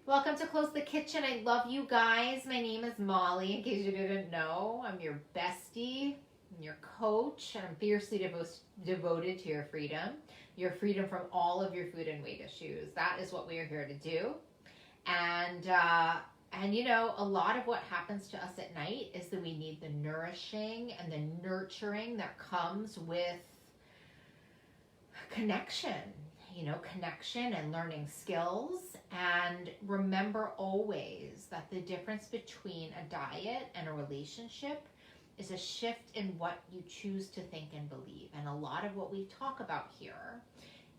Welcome to Close the Kitchen. I love you guys. My name is Molly, in case you didn't know. I'm your bestie, I'm your coach, and I'm fiercely devoted to your freedom from all of your food and weight issues. That is what we are here to do. And a lot of what happens to us at night is that we need the nourishing and the nurturing that comes with connection, connection and learning skills. And remember always that the difference between a diet and a relationship is a shift in what you choose to think and believe. And a lot of what we talk about here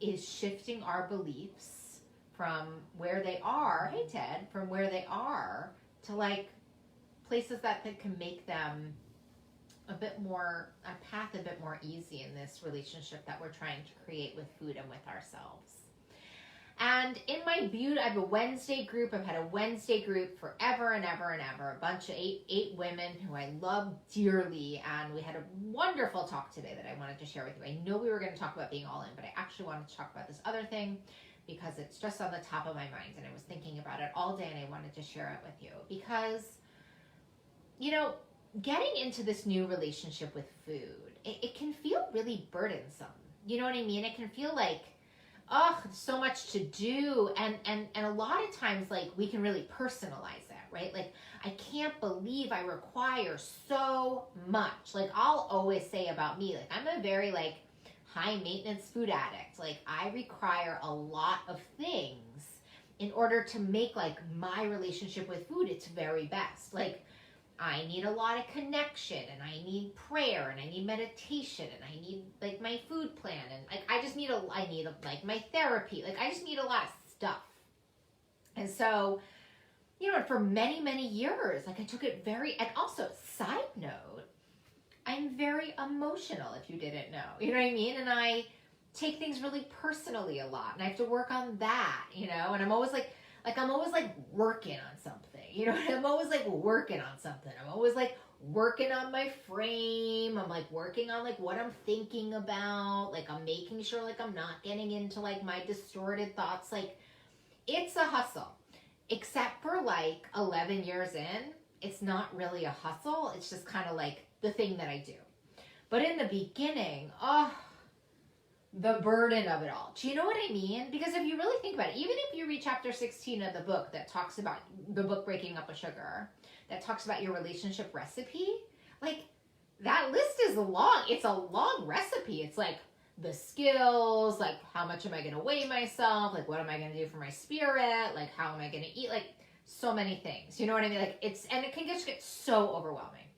is shifting our beliefs from where they are, hey Ted, from where they are to like places that can make them a path a bit more easy in this relationship that we're trying to create with food and with ourselves. And in my I have a Wednesday group. I've had a Wednesday group forever and ever and ever. A bunch of eight women who I love dearly. And we had a wonderful talk today that I wanted to share with you. I know we were going to talk about being all in, but I actually wanted to talk about this other thing because it's just on the top of my mind. And I was thinking about it all day and I wanted to share it with you. Because, getting into this new relationship with food, it can feel really burdensome. You know what I mean? It can feel like, oh, so much to do. And a lot of times, like, we can really personalize that, right? Like, I can't believe I require so much. Like, I'll always say about me, like, I'm a very, like, high maintenance food addict. Like, I require a lot of things in order to make, like, my relationship with food its very best. Like, I need a lot of connection, and I need prayer, and I need meditation, and I need like my food plan, and like I need like my therapy. Like I just need a lot of stuff. And so, for many, many years, like I took it and also side note, I'm very emotional, if you didn't know. You know what I mean? And I take things really personally a lot, and I have to work on that, and I'm always I'm always like working on something, I'm always like working on something. I'm always like working on my frame. I'm like working on like what I'm thinking about. Like I'm making sure like I'm not getting into like my distorted thoughts. Like it's a hustle, except for like 11 years in, it's not really a hustle. It's just kind of like the thing that I do. But in the beginning, the burden of it all. Do you know what I mean? Because if you really think about it, even if you read chapter 16 of the book that talks about the book Breaking Up with Sugar, that talks about your relationship recipe, like that list is long. It's a long recipe. It's like the skills, like how much am I going to weigh myself? Like what am I going to do for my spirit? Like how am I going to eat? Like so many things. You know what I mean? Like and it can just get so overwhelming.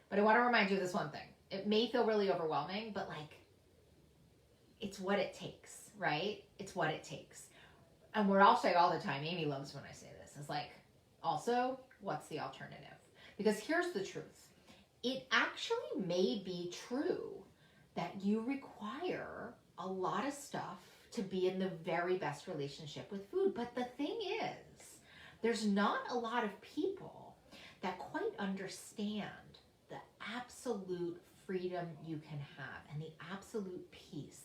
But I want to remind you of this one thing. It may feel really overwhelming, but like, it's what it takes, right? It's what it takes. And we're all saying all the time, Amy loves when I say this, is like, also, what's the alternative? Because here's the truth. It actually may be true that you require a lot of stuff to be in the very best relationship with food. But the thing is, there's not a lot of people that quite understand the absolute freedom you can have and the absolute peace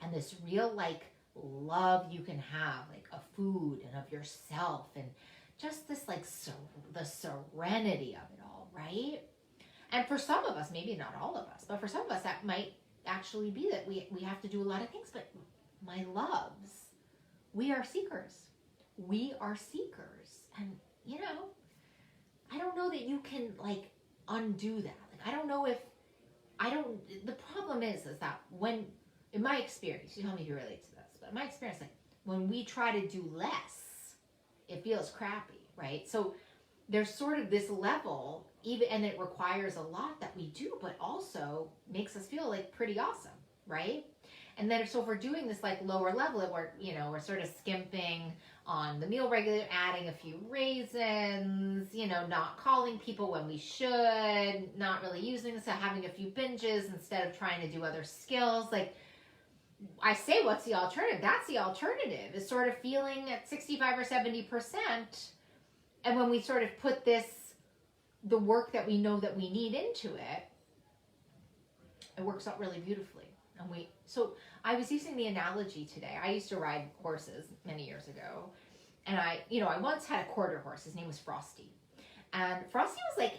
and this real like love you can have like of food and of yourself and just this like the serenity of it all, right? And for some of us, maybe not all of us, but for some of us that might actually be that we have to do a lot of things. But my loves, we are seekers. We are seekers. And I don't know that you can like undo that. Like I don't know if the problem is that when, in my experience, you tell me if you relate to this, but in my experience, like when we try to do less, it feels crappy, right? So there's sort of this level, even, and it requires a lot that we do, but also makes us feel like pretty awesome, right? And then so if we're doing this like lower level, we're sort of skimping on the meal regular, adding a few raisins, not calling people when we should, not really using this, having a few binges instead of trying to do other skills. Like I say, what's the alternative? That's the alternative, is sort of feeling at 65 or 70%. And when we sort of put the work that we know that we need into it, it works out really beautifully. So I was using the analogy today. I used to ride horses many years ago. And I once had a quarter horse. His name was Frosty. And Frosty was like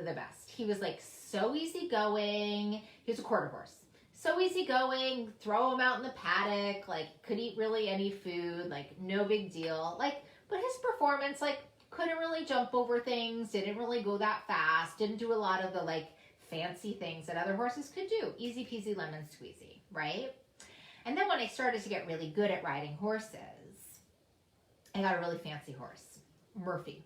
the best. He was like so easygoing. He was a quarter horse. So easygoing, throw him out in the paddock, like could eat really any food, like no big deal. Like, but his performance, like couldn't really jump over things, didn't really go that fast, didn't do a lot of the like fancy things that other horses could do. Easy peasy lemon squeezy, right? And then when I started to get really good at riding horses, I got a really fancy horse, Murphy.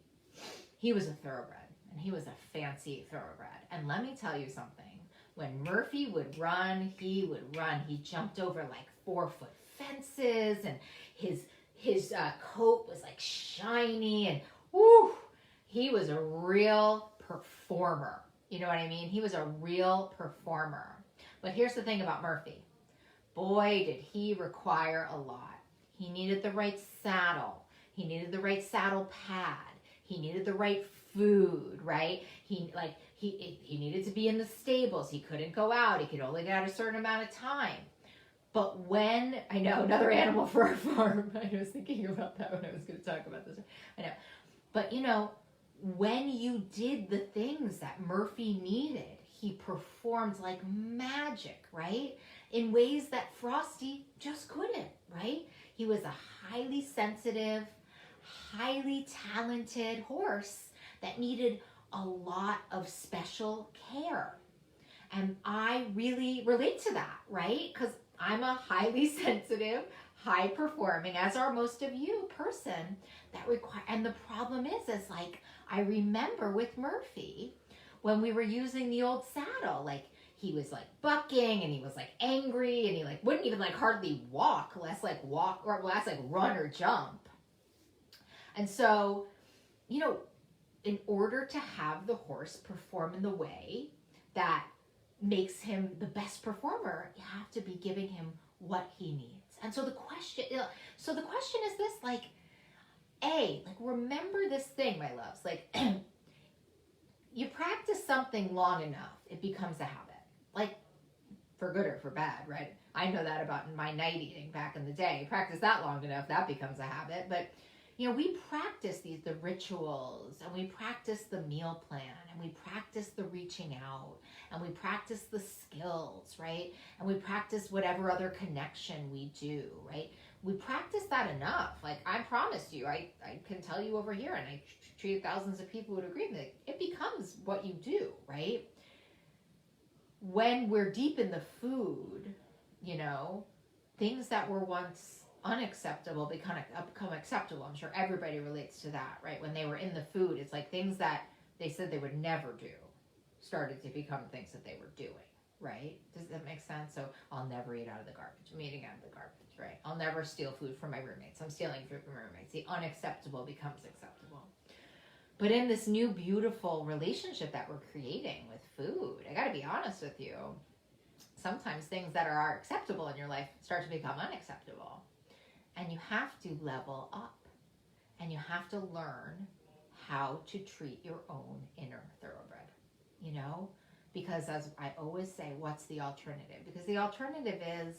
He was a thoroughbred, and he was a fancy thoroughbred. And let me tell you something. When Murphy would run, he would run. He jumped over like 4-foot fences, and his coat was like shiny, and whoo, he was a real performer. You know what I mean? He was a real performer. But here's the thing about Murphy. Boy, did he require a lot. He needed the right saddle. He needed the right saddle pad. He needed the right food, right? He needed to be in the stables. He couldn't go out. He could only get out a certain amount of time. But when, I know, another animal for our farm. I was thinking about that when I was going to talk about this. I know. But, when you did the things that Murphy needed, he performed like magic, right? In ways that Frosty just couldn't, right? He was a highly sensitive, highly talented horse that needed a lot of special care. And I really relate to that, right? Because I'm a highly sensitive, high performing, as are most of you, person that require. And the problem is like, I remember with Murphy, when we were using the old saddle, like he was like bucking and he was like angry and he like wouldn't even like hardly walk, less like run or jump. And so, in order to have the horse perform in the way that makes him the best performer, you have to be giving him what he needs. And so the question is this, like, remember this thing, my loves, like, you practice something long enough, it becomes a habit, like, for good or for bad, right? I know that about my night eating back in the day. You practice that long enough, that becomes a habit. But we practice the rituals, and we practice the meal plan, and we practice the reaching out, and we practice the skills, right? And we practice whatever other connection we do, right? We practice that enough. Like, I promise you, I can tell you over here, and I treated thousands of people who would agree with me, it becomes what you do, right? When we're deep in the food, things that were once unacceptable become acceptable. I'm sure everybody relates to that, right? When they were in the food, it's like things that they said they would never do started to become things that they were doing, right? Does that make sense? So I'll never eat out of the garbage. I'm eating out of the garbage, right? I'll never steal food from my roommates. I'm stealing food from my roommates. The unacceptable becomes acceptable. But in this new beautiful relationship that we're creating with food, I got to be honest with you, sometimes things that are acceptable in your life start to become unacceptable. And you have to level up, and you have to learn how to treat your own inner thoroughbred, because as I always say, what's the alternative? Because the alternative is,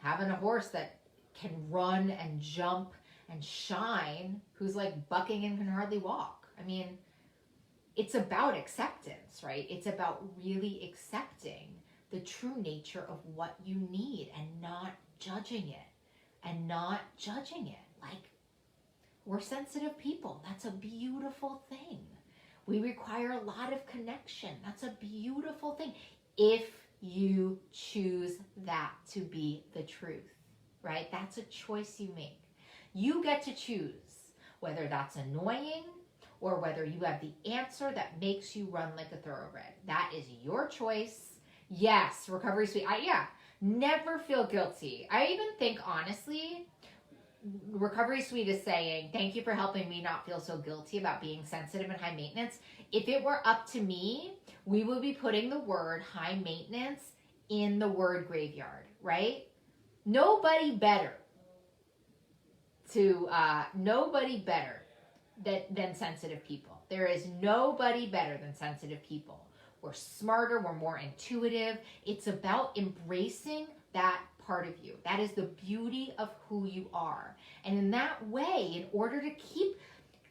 having a horse that can run and jump and shine, who's like bucking and can hardly walk. I mean, it's about acceptance, right? It's about really accepting the true nature of what you need and not judging it. Like, we're sensitive people. That's a beautiful thing. We require a lot of connection. That's a beautiful thing. If you choose that to be the truth, right? That's a choice you make. You get to choose whether that's annoying or whether you have the answer that makes you run like a thoroughbred. That is your choice. Yes, recovery suite. Never feel guilty. I even think, honestly, Recovery Suite is saying, thank you for helping me not feel so guilty about being sensitive and high maintenance. If it were up to me, we would be putting the word high maintenance in the word graveyard, right? Nobody better than sensitive people. There is nobody better than sensitive people. We're smarter, we're more intuitive. It's about embracing that part of you. That is the beauty of who you are. And in that way, in order to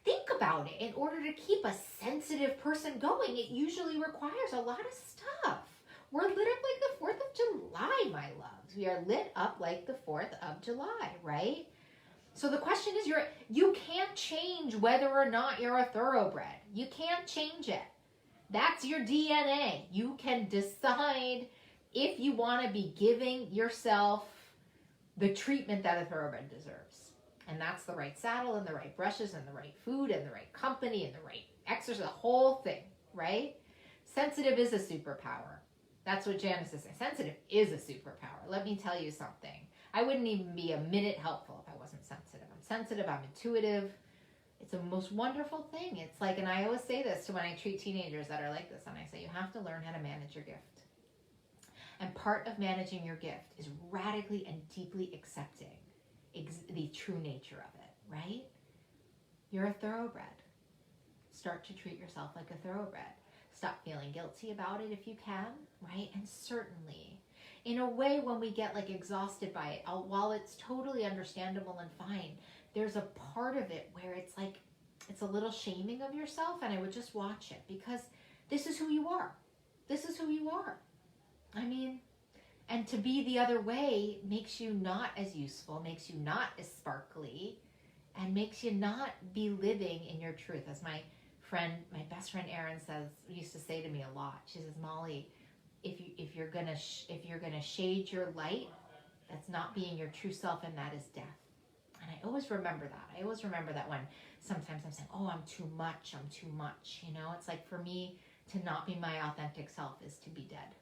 think about it, in order to keep a sensitive person going, it usually requires a lot of stuff. We're lit up like the 4th of July, my loves. We are lit up like the 4th of July, right? So the question is, you can't change whether or not you're a thoroughbred. You can't change it. That's your DNA. You can decide if you want to be giving yourself the treatment that a thoroughbred deserves. And that's the right saddle and the right brushes and the right food and the right company and the right exercise, the whole thing, right? Sensitive is a superpower. That's what Janice is saying. Sensitive is a superpower. Let me tell you something. I wouldn't even be a minute helpful if I wasn't sensitive. I'm sensitive. I'm intuitive. It's the most wonderful thing. It's like, and I always say this to when I treat teenagers that are like this, and I say, you have to learn how to manage your gift. And part of managing your gift is radically and deeply accepting the true nature of it, right? You're a thoroughbred. Start to treat yourself like a thoroughbred. Stop feeling guilty about it if you can, right? And certainly, in a way, when we get like exhausted by it, while it's totally understandable and fine, there's a part of it where it's like, it's a little shaming of yourself, and I would just watch it, because this is who you are. This is who you are. I mean, and to be the other way makes you not as useful, makes you not as sparkly, and makes you not be living in your truth. As my best friend Erin used to say to me a lot. She says, Molly, if you're gonna shade your light, that's not being your true self, and that is death. And I always remember that. I always remember that when sometimes I'm saying, oh, I'm too much. You know, it's like, for me to not be my authentic self is to be dead.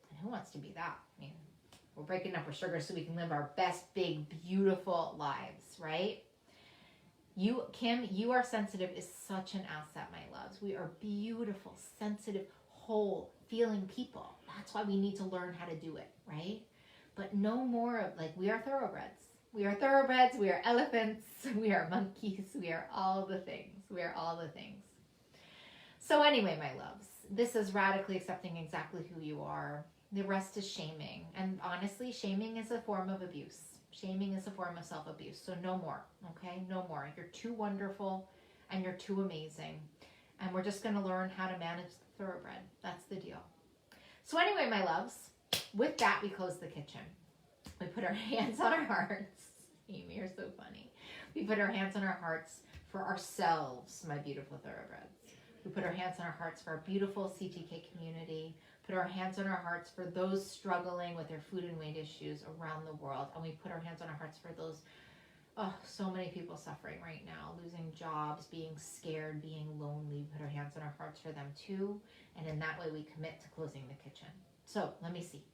And who wants to be that? I mean, we're breaking up our sugar so we can live our best, big, beautiful lives, right? You, Kim, you are sensitive is such an asset, my loves. We are beautiful, sensitive, whole, feeling people. That's why we need to learn how to do it, right? But no more of, like, we are thoroughbreds. We are thoroughbreds, we are elephants, we are monkeys, we are all the things. We are all the things. So anyway, my loves, this is radically accepting exactly who you are. The rest is shaming. And honestly, shaming is a form of abuse. Shaming is a form of self-abuse. So no more, okay? No more. You're too wonderful and you're too amazing. And we're just going to learn how to manage the thoroughbred. That's the deal. So anyway, my loves, with that, we close the kitchen. We put our hands on our hearts. Amy, you're so funny. We put our hands on our hearts for ourselves, my beautiful thoroughbreds. We put our hands on our hearts for our beautiful CTK community. Put our hands on our hearts for those struggling with their food and weight issues around the world. And we put our hands on our hearts for those, so many people suffering right now, losing jobs, being scared, being lonely. We put our hands on our hearts for them too. And in that way, we commit to closing the kitchen. So let me see.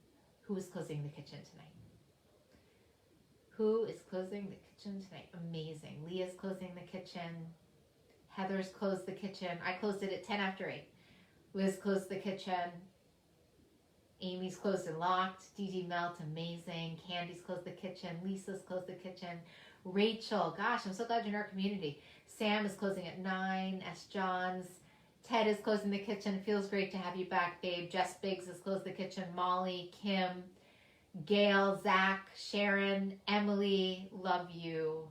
Who is closing the kitchen tonight? Who is closing the kitchen tonight? Amazing. Leah's closing the kitchen. Heather's closed the kitchen. I closed it at 10 after 8. Liz closed the kitchen. Amy's closed and locked. DD Melt, amazing. Candy's closed the kitchen. Lisa's closed the kitchen. Rachel, gosh, I'm so glad you're in our community. Sam is closing at 9. S. Johns. Ted is closing the kitchen. Feels great to have you back, babe. Jess Biggs has closed the kitchen. Molly, Kim, Gail, Zach, Sharon, Emily, love you.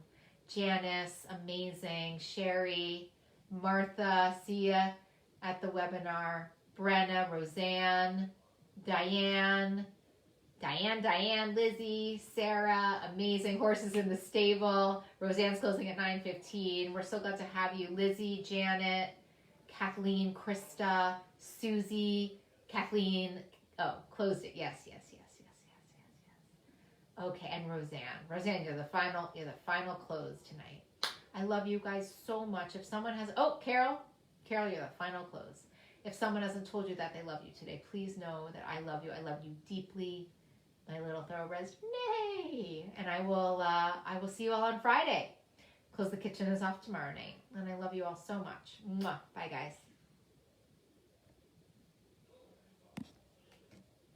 Janice, amazing. Sherry, Martha, see ya at the webinar. Brenna, Roseanne, Diane, Lizzie, Sarah, amazing. Horses in the stable. Roseanne's closing at 9:15. We're so glad to have you. Lizzie, Janet, Kathleen, Krista, Susie, Kathleen. Oh, closed it. Yes. Okay, and Roseanne, you're the final close tonight. I love you guys so much. If someone has, Carol, you're the final close. If someone hasn't told you that they love you today, please know that I love you. I love you deeply, my little thoroughbreds. Nay! And I will see you all on Friday. Close the kitchen is off tomorrow night. And I love you all so much. Mwah. Bye, guys.